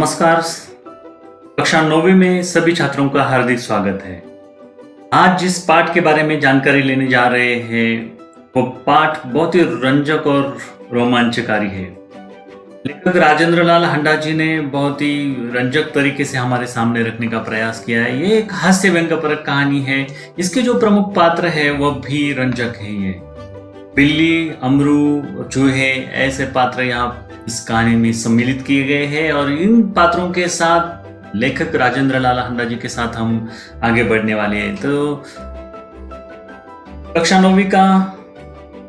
नमस्कार। कक्षा 9वीं में सभी छात्रों का हार्दिक स्वागत है। आज जिस पाठ के बारे में जानकारी लेने जा रहे हैं वो पाठ बहुत ही रंजक और रोमांचकारी है। लेखक राजेंद्र लाल हांडा जी ने बहुत ही रंजक तरीके से हमारे सामने रखने का प्रयास किया है। ये एक हास्य व्यंग्यपरक कहानी है। इसके जो प्रमुख पात्र है वह भी रंजक है। ये बिल्ली, अमरू, चूहे ऐसे पात्र यहाँ इस कहानी में सम्मिलित किए गए हैं और इन पात्रों के साथ लेखक राजेंद्र लाल हांडा जी के साथ हम आगे बढ़ने वाले हैं। तो कक्षा 9वीं का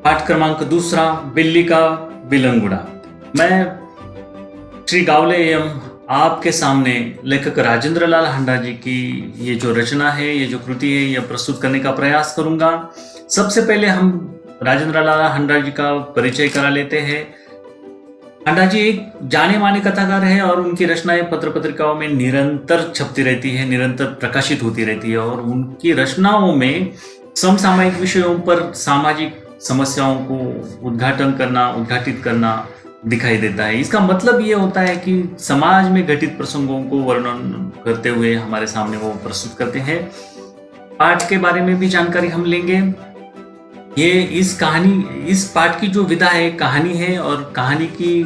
पाठ क्रमांक 2, बिल्ली का बिलंगुड़ा। मैं श्री गावले एवं आपके सामने लेखक राजेंद्र लाल हांडा जी की ये जो रचना है, ये जो कृति है, यह प्रस्तुत करने का प्रयास करूंगा। सबसे पहले हम राजेंद्र लाल हांडा जी का परिचय करा लेते हैं। हांडा जी एक जाने माने कथाकार है और उनकी रचनाएं पत्र पत्रिकाओं में निरंतर छपती रहती है, निरंतर प्रकाशित होती रहती है और उनकी रचनाओं में समसामयिक विषयों पर सामाजिक समस्याओं को उद्घाटित करना दिखाई देता है। इसका मतलब ये होता है कि समाज में घटित प्रसंगों को वर्णन करते हुए हमारे सामने वो प्रस्तुत करते हैं। पाठ के बारे में भी जानकारी हम लेंगे। ये इस पाठ की जो विधा है कहानी है और कहानी की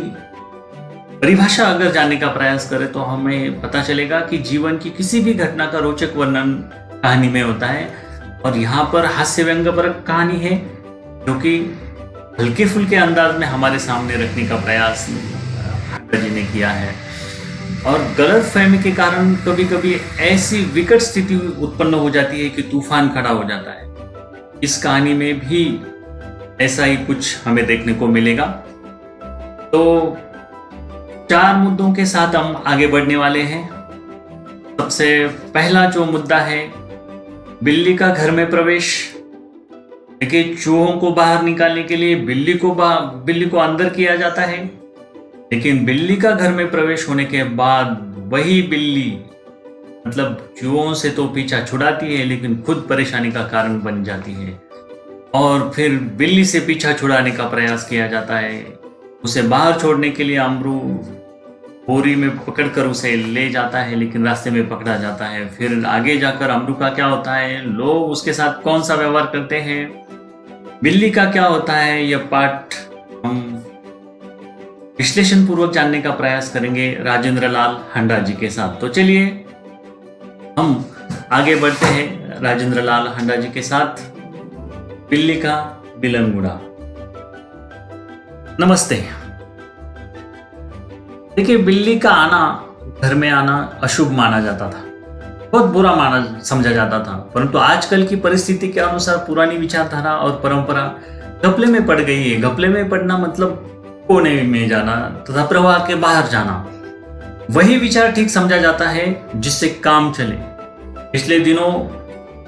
परिभाषा अगर जानने का प्रयास करें तो हमें पता चलेगा कि जीवन की किसी भी घटना का रोचक वर्णन कहानी में होता है। और यहाँ पर हास्य व्यंग्यपरक कहानी है जो कि हल्के फुल्के अंदाज में हमारे सामने रखने का प्रयास हांडा जी ने किया है। और गलत फहमी के कारण कभी कभी ऐसी विकट स्थिति उत्पन्न हो जाती है कि तूफान खड़ा हो जाता है। इस कहानी में भी ऐसा ही कुछ हमें देखने को मिलेगा। तो 4 मुद्दों के साथ हम आगे बढ़ने वाले हैं। सबसे पहला जो मुद्दा है, बिल्ली का घर में प्रवेश। देखिए, चूहों को बाहर निकालने के लिए बिल्ली को अंदर किया जाता है, लेकिन बिल्ली का घर में प्रवेश होने के बाद वही बिल्ली मतलब चूहों से तो पीछा छुड़ाती है लेकिन खुद परेशानी का कारण बन जाती है। और फिर बिल्ली से पीछा छुड़ाने का प्रयास किया जाता है। उसे बाहर छोड़ने के लिए अमरू बोरी में पकड़कर उसे ले जाता है, लेकिन रास्ते में पकड़ा जाता है। फिर आगे जाकर अमरू का क्या होता है, लोग उसके साथ कौन सा व्यवहार करते हैं, बिल्ली का क्या होता है, यह पाठ हम विश्लेषण पूर्वक जानने का प्रयास करेंगे राजेंद्र लाल हांडा जी के साथ। तो चलिए हम आगे बढ़ते हैं राजेंद्र लाल हांडा जी के साथ। बिल्ली का बिलंगुड़ा। नमस्ते। देखिए, बिल्ली का घर में आना अशुभ माना जाता था, बहुत बुरा समझा जाता था। परंतु आजकल की परिस्थिति के अनुसार पुरानी विचारधारा और परंपरा घपले में पड़ गई है। घपले में पड़ना मतलब कोने में जाना तथा प्रवाह के बाहर जाना। वही विचार ठीक समझा जाता है जिससे काम चले। पिछले दिनों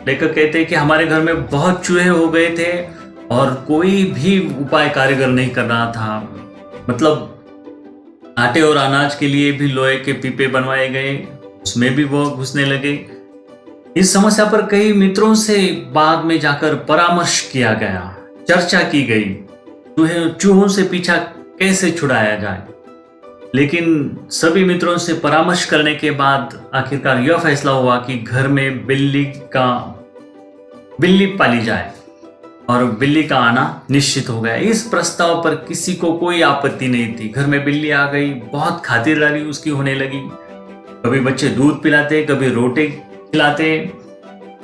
लेखक कहते हैं कि हमारे घर में बहुत चूहे हो गए थे और कोई भी उपाय कारीगर नहीं कर रहा था। मतलब आटे और अनाज के लिए भी लोहे के पीपे बनवाए गए, उसमें भी वो घुसने लगे। इस समस्या पर कई मित्रों से बाद में जाकर परामर्श किया गया, चर्चा की गई चूहों से पीछा कैसे छुड़ाया जाए। लेकिन सभी मित्रों से परामर्श करने के बाद आखिरकार यह फैसला हुआ कि घर में बिल्ली पाली जाए और बिल्ली का आना निश्चित हो गया। इस प्रस्ताव पर किसी को कोई आपत्ति नहीं थी। घर में बिल्ली आ गई, बहुत खातिरदारी उसकी होने लगी। कभी बच्चे दूध पिलाते, कभी रोटी खिलाते।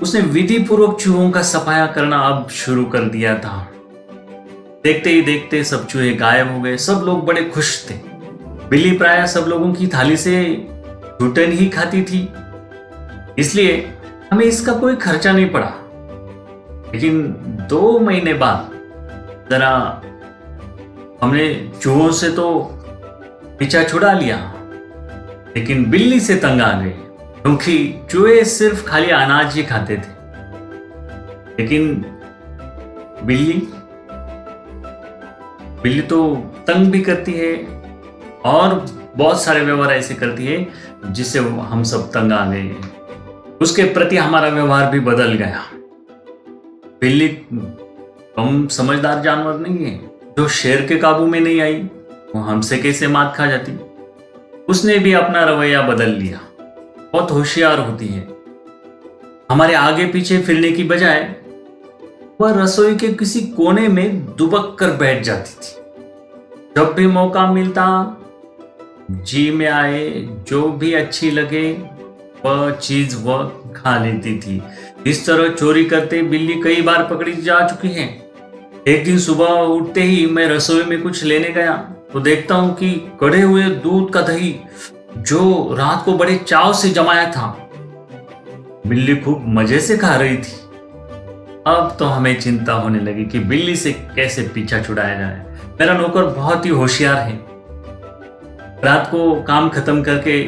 उसने विधि पूर्वक चूहों का सफाया करना अब शुरू कर दिया था। देखते ही देखते सब चूहे गायब हो गए। सब लोग बड़े खुश थे। बिल्ली प्रायः सब लोगों की थाली से घुटन ही खाती थी, इसलिए हमें इसका कोई खर्चा नहीं पड़ा। लेकिन 2 महीने बाद जरा हमने चूहों से तो पीछा छुड़ा लिया, लेकिन बिल्ली से तंग आ गए, क्योंकि चूहे सिर्फ खाली अनाज ही खाते थे। लेकिन बिल्ली तो तंग भी करती है और बहुत सारे व्यवहार ऐसे करती है जिससे हम सब तंग आ गए। उसके प्रति हमारा व्यवहार भी बदल गया। बिल्ली कम समझदार जानवर नहीं है। जो शेर के काबू में नहीं आई वो हमसे कैसे मात खा जाती। उसने भी अपना रवैया बदल लिया। बहुत होशियार होती है। हमारे आगे पीछे फिरने की बजाय वह रसोई के किसी कोने में दुबक कर बैठ जाती थी। जब भी मौका मिलता, जी में आए जो भी अच्छी लगे वह चीज वह खा लेती थी। इस तरह चोरी करते बिल्ली कई बार पकड़ी जा चुकी है। एक दिन सुबह उठते ही मैं रसोई में कुछ लेने गया तो देखता हूं कि कड़े हुए दूध का दही जो रात को बड़े चाव से जमाया था, बिल्ली खूब मजे से खा रही थी। अब तो हमें चिंता होने लगी कि बिल्ली से कैसे पीछा छुड़ाया जाए। मेरा नौकर बहुत ही होशियार है। रात को काम खत्म करके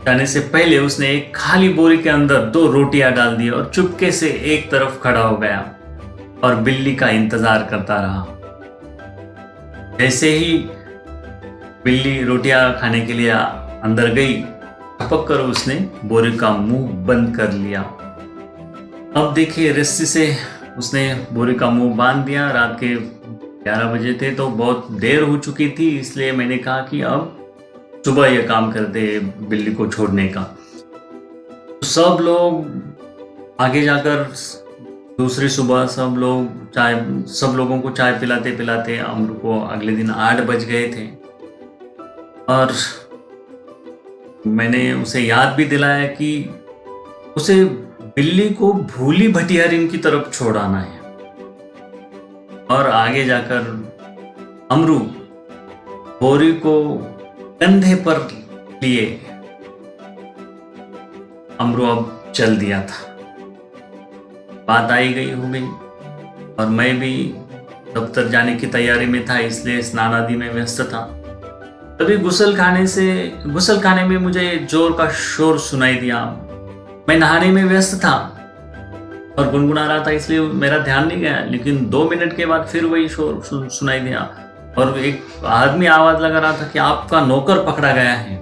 जाने से पहले उसने एक खाली बोरी के अंदर 2 रोटियां डाल दी और चुपके से एक तरफ खड़ा हो गया और बिल्ली का इंतजार करता रहा। जैसे ही बिल्ली रोटियां खाने के लिए अंदर गई, टपक कर उसने बोरी का मुंह बंद कर लिया। अब देखिए, रस्सी से उसने बोरी का मुंह बांध दिया। रात के 11 बजे थे तो बहुत देर हो चुकी थी, इसलिए मैंने कहा कि अब सुबह यह काम कर दे बिल्ली को छोड़ने का। तो सब लोग आगे जाकर दूसरी सुबह सब लोगों को चाय पिलाते पिलाते अमरू को अगले दिन 8 बज गए थे। और मैंने उसे याद भी दिलाया कि उसे बिल्ली को भूली भटियारिन की तरफ छोड़ाना है। और आगे जाकर अमरू बोरी को कंधे पर लिए अमरू अब चल दिया था। बात आई गई हो गई और मैं भी दफ्तर जाने की तैयारी में था, इसलिए स्नान आदि में व्यस्त था। तभी गुसल खाने में मुझे जोर का शोर सुनाई दिया। मैं नहाने में व्यस्त था और गुनगुना रहा था, इसलिए मेरा ध्यान नहीं गया। लेकिन 2 मिनट के बाद फिर वही शोर सुनाई दिया और एक आदमी आवाज लगा रहा था कि आपका नौकर पकड़ा गया है।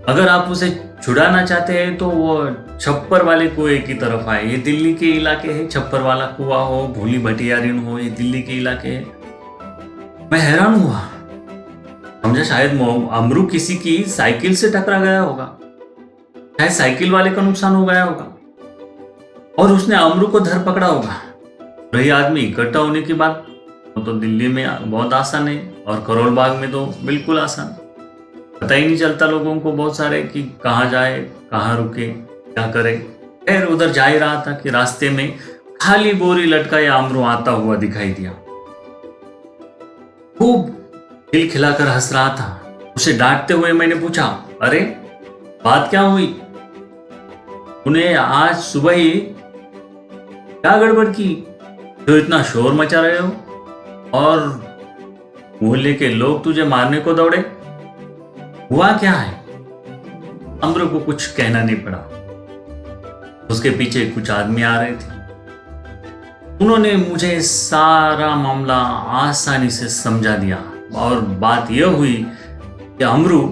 अगर आप उसे छुड़ाना चाहते हैं तो वो छप्पर वाले कुएं की तरफ आए। ये दिल्ली के इलाके है, छप्पर वाला कुआ हो, भूली भटियारिन हो, ये दिल्ली के इलाके है। मैं हैरान हुआ, समझा शायद अमरू किसी की साइकिल से टकरा गया होगा, शायद साइकिल वाले का नुकसान हो गया होगा और उसने अमरू को धर पकड़ा होगा। रही आदमी इकट्ठा होने की बात, तो दिल्ली में बहुत आसान है और करोल बाग में तो बिल्कुल आसान। पता ही नहीं चलता लोगों को बहुत सारे कि कहाँ जाए, कहाँ रुके, क्या करे। खैर उधर जा ही रहा था कि रास्ते में खाली बोरी लटकाए अमरू आता हुआ दिखाई दिया। खूब दिल खिलाकर हंस रहा था। उसे डांटते हुए मैंने पूछा, अरे बात क्या हुई? उन्हें आज सुबह ही क्या गड़बड़ की जो इतना शोर मचा रहे हो और मोहल्ले के लोग तुझे मारने को दौड़े? हुआ क्या है? अमरू को कुछ कहना नहीं पड़ा। उसके पीछे कुछ आदमी आ रहे थे। उन्होंने मुझे सारा मामला आसानी से समझा दिया और बात यह हुई कि अमरू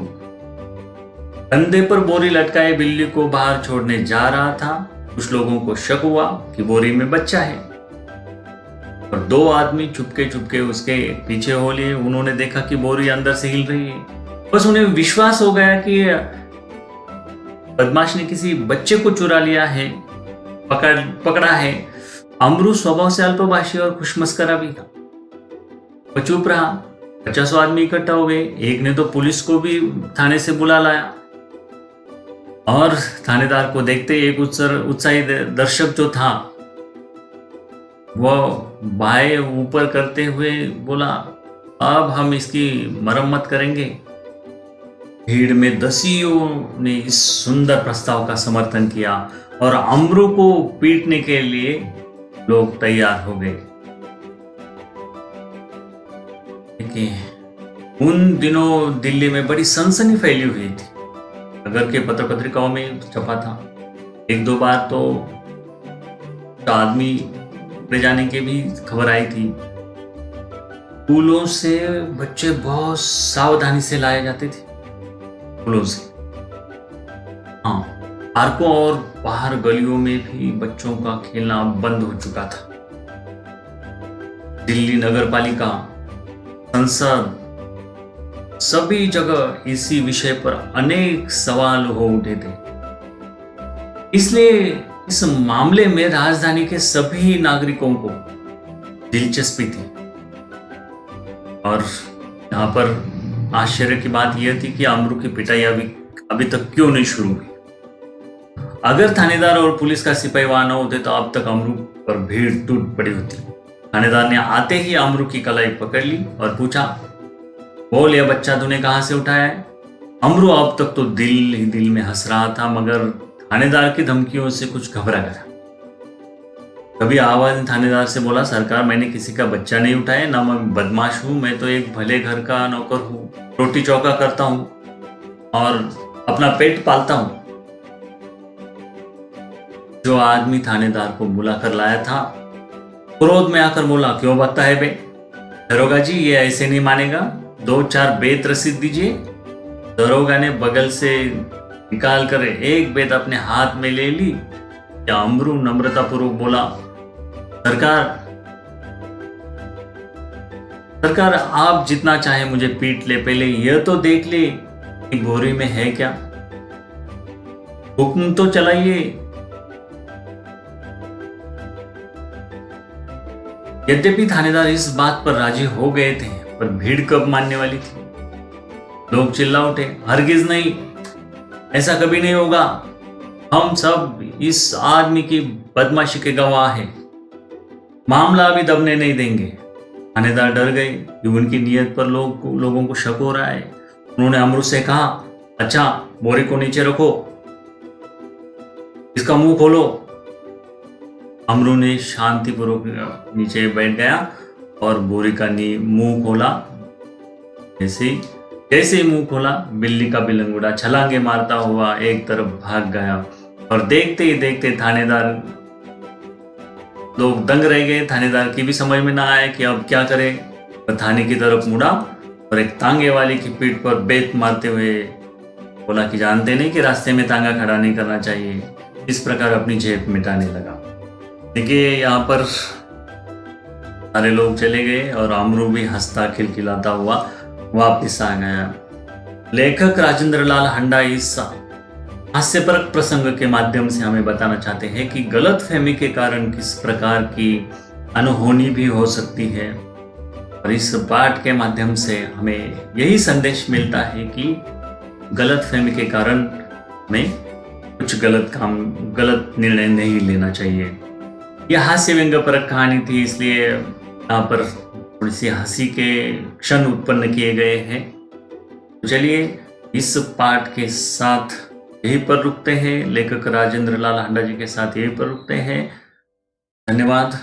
कंधे पर बोरी लटकाए बिल्ली को बाहर छोड़ने जा रहा था। कुछ लोगों को शक हुआ कि बोरी में बच्चा है और 2 आदमी चुपके चुपके उसके पीछे हो लिए। उन्होंने देखा कि बोरी अंदर से हिल रही है। बस उन्हें विश्वास हो गया कि बदमाश ने किसी बच्चे को चुरा लिया है, पकड़ा है। अमरू स्वभाव से अल्पभाषी और खुशमस्करा भी था। वो चुप रहा। 50 आदमी इकट्ठा हो गए। एक ने तो पुलिस को भी थाने से बुला लाया और थानेदार को देखते एक उत्साही दर्शक जो था वो बाएं ऊपर करते हुए बोला, अब हम इसकी मरम्मत करेंगे। भीड़ में दसियों ने इस सुंदर प्रस्ताव का समर्थन किया और अमरू को पीटने के लिए लोग तैयार हो गए। उन दिनों दिल्ली में बड़ी सनसनी फैली हुई थी। नगर के पत्र पत्रिकाओं में छपा था। 1-2 बार तो आदमी ले जाने की भी खबर आई थी। स्कूलों से बच्चे बहुत सावधानी से लाए जाते थे। स्कूलों से, हाँ, पार्कों और बाहर गलियों में भी बच्चों का खेलना बंद हो चुका था। दिल्ली नगर पालिका, संसद, सभी जगह इसी विषय पर अनेक सवाल हो उठे थे। इसलिए इस मामले में राजधानी के सभी नागरिकों को दिलचस्पी थी। और यहाँ पर आश्चर्य की बात यह थी कि अमरू की पिटाई अभी तक क्यों नहीं शुरू हुई। अगर थानेदार और पुलिस का सिपाही वहां न होते तो अब तक अमरू पर भीड़ टूट पड़ी होती। थानेदार ने आते ही अमरू की कलाई पकड़ ली और पूछा, बोल यह बच्चा तूने कहां से उठाया है? अमरू अब तक तो दिल ही दिल में हंस रहा था, मगर थानेदार की धमकियों से कुछ घबरा गया। कभी आवाज ने थानेदार से बोला, सरकार मैंने किसी का बच्चा नहीं उठाया, ना मैं बदमाश हूं, मैं तो एक भले घर का नौकर हूं, रोटी चौका करता हूं और अपना पेट पालता हूं। जो आदमी थानेदार को बुलाकर लाया था क्रोध में आकर बोला, क्यों बकता है बे? दरोगा जी ये ऐसे नहीं मानेगा, 2-4 बेत रसीद दीजिए। दरोगा ने बगल से निकाल कर एक बेत अपने हाथ में ले ली। या अमरू नम्रतापूर्वक बोला, सरकार आप जितना चाहे मुझे पीट ले, पहले यह तो देख ले कि बोरी में है क्या, हुक्म तो चलाइए। यद्यपि थानेदार इस बात पर राजी हो गए थे, पर भीड़ कब मानने वाली थी। लोग चिल्ला उठे, हरगिज नहीं, ऐसा कभी नहीं होगा, हम सब इस आदमी की बदमाशी के गवाह हैं, मामला अभी दबने नहीं देंगे। थानेदार डर गए कि उनकी नीयत पर लोगों को शक हो रहा है। उन्होंने अमरू से कहा, अच्छा बोरी को नीचे रखो, इसका मुंह खोलो। अमरू ने शांतिपूर्वक नीचे बैठ गया और बोरी का मुंह खोला। जैसे ही मुंह खोला, बिल्ली का बिलंगुड़ा छलांगे मारता हुआ एक तरफ भाग गया और देखते ही देखते थानेदार लोग दंग रह गए। थानेदार की भी समझ में ना आया कि अब क्या करे। वह थाने की तरफ मुड़ा और एक तांगे वाले की पीठ पर बेत मारते हुए बोला कि जानते नहीं कि रास्ते में तांगा खड़ा नहीं करना चाहिए। इस प्रकार अपनी जेब मिटाने लगा। देखिए यहाँ पर सारे लोग चले गए और अमरू भी हंसता खिलखिलाता हुआ वापस आ गया। लेखक राजेंद्र लाल हंडा इस हास्यपरक प्रसंग के माध्यम से हमें बताना चाहते हैं कि गलतफहमी के कारण किस प्रकार की अनहोनी भी हो सकती है। और इस पाठ के माध्यम से हमें यही संदेश मिलता है कि गलतफहमी के कारण हमें कुछ गलत निर्णय नहीं लेना चाहिए। यह हास्य व्यंग्यपरक कहानी थी, इसलिए यहाँ पर थोड़ी सी हंसी के क्षण उत्पन्न किए गए हैं। तो चलिए इस पाठ के साथ यहीं पर रुकते हैं। लेखक राजेंद्र लाल हंडा जी के साथ यहीं पर रुकते हैं। धन्यवाद।